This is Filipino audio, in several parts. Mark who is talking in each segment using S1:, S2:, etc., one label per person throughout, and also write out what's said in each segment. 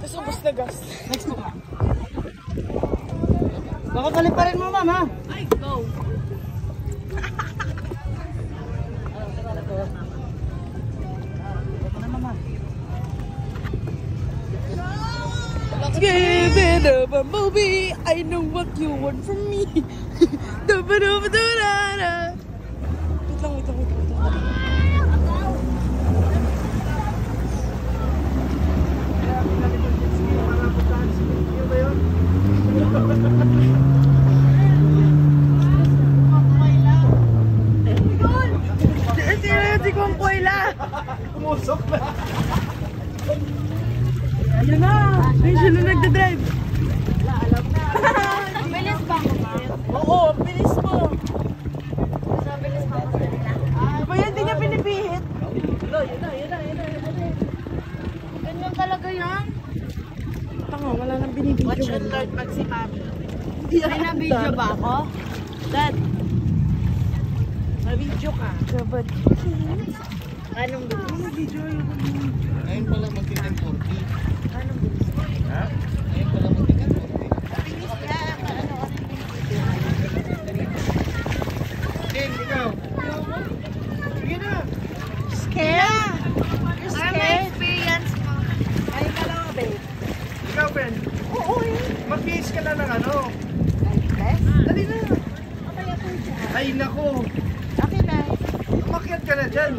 S1: Ubus na gas.
S2: Next to ka. Baka balik pa rin mo, ma'am, ha?
S1: Ay, go. Give it up a movie. I know what you want from me. Wait lang. Si Kumpoyla.
S2: Pumusok na.
S1: Ayun na. Ayun siya na nagdadrive.
S3: Bilis ba ako ba?
S1: Oo, bilis mo.
S3: So, bilis ba ako sa nila?
S1: Diba yan, di niya pinipihit?
S3: Yun na. Ganyan talaga yan.
S1: Tanga, wala nang binibidyo.
S3: Watch and learn pag si Mami. May na-video ba ako? Dad. Na-video ka.
S1: Sabad.
S3: Anong bilis?
S2: Ngayon pala mag-10-40.
S3: Anong bilis?
S2: Ha? Ngayon pala mag-10-40.
S3: Bilis ka. Ano
S2: Ding, ikaw. Sige na.
S3: Scared? You're scared? Experience mo.
S1: Ay, ka lang, babe.
S2: Ikaw, friend.
S1: Oo, eh.
S2: Mag-kiss ka na ng ano.
S3: Yes?
S2: Dali na.
S3: Okay ako dyan.
S2: Ay, nako.
S3: Okay na.
S2: Umakyat ka na dyan.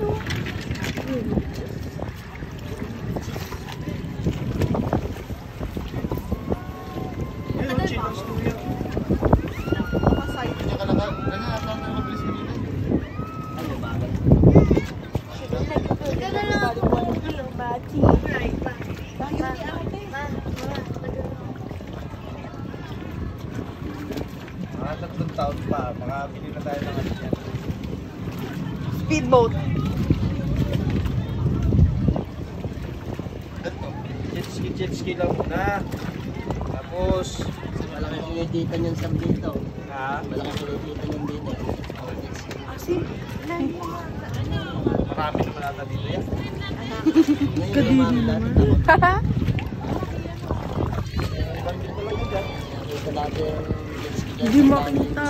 S2: Yun, chinos to yan. Kanya ka lang. Ano, asa na mabilis mo dito?
S3: Ika na lang ako.
S1: Bati.
S2: Mga 3 taon pa. Makabili na tayo ng ano yan.
S1: Speedboat.
S2: Jet ski lang muna. Tapos,
S4: Malaki kinikita niyan sa dito.
S2: ha?
S4: Malaki kinikita niyan dito.
S1: Asin.
S2: Marami naman ata dito yan.
S4: Kadiri naman.
S2: Ibang dito lang yan dyan.
S4: Nakita natin yung jet ski dyan.
S1: Hindi makita.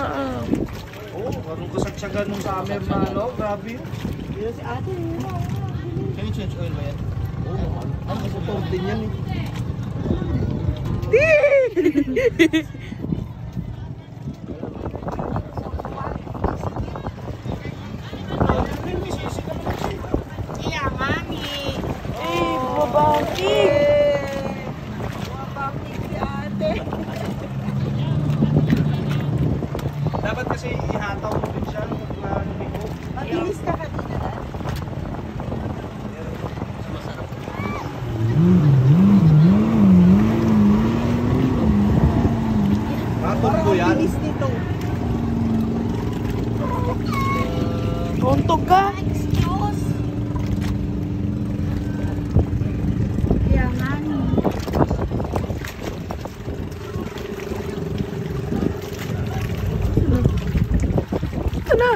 S2: Oo, marunong kasagsagan nung summer na ano. Grabe yun.
S1: Yun si ate.
S2: Can you change oil ba yan? Oo, ano kasi tawag din yan eh.
S3: Yeah, Mami.
S1: Eh, babaki.
S3: Babaki si ate.
S2: Dapat kasi ihataw mo din siya pag lumigo.
S1: Mabilis ka kanina na.
S2: Matumbo yan.
S1: Bilis nito. Tuntog ka.
S3: Excuse. Yeah, Mami.
S1: Ito na.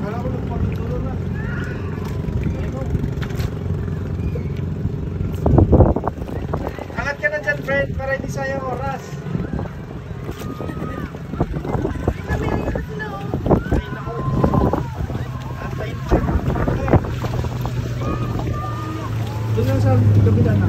S2: Kala ko nagpatutulo na. Angat ka na dyan, friend, para hindi sayang oras. Ay, naku. Antayin pa. Doon lang sa kabila na.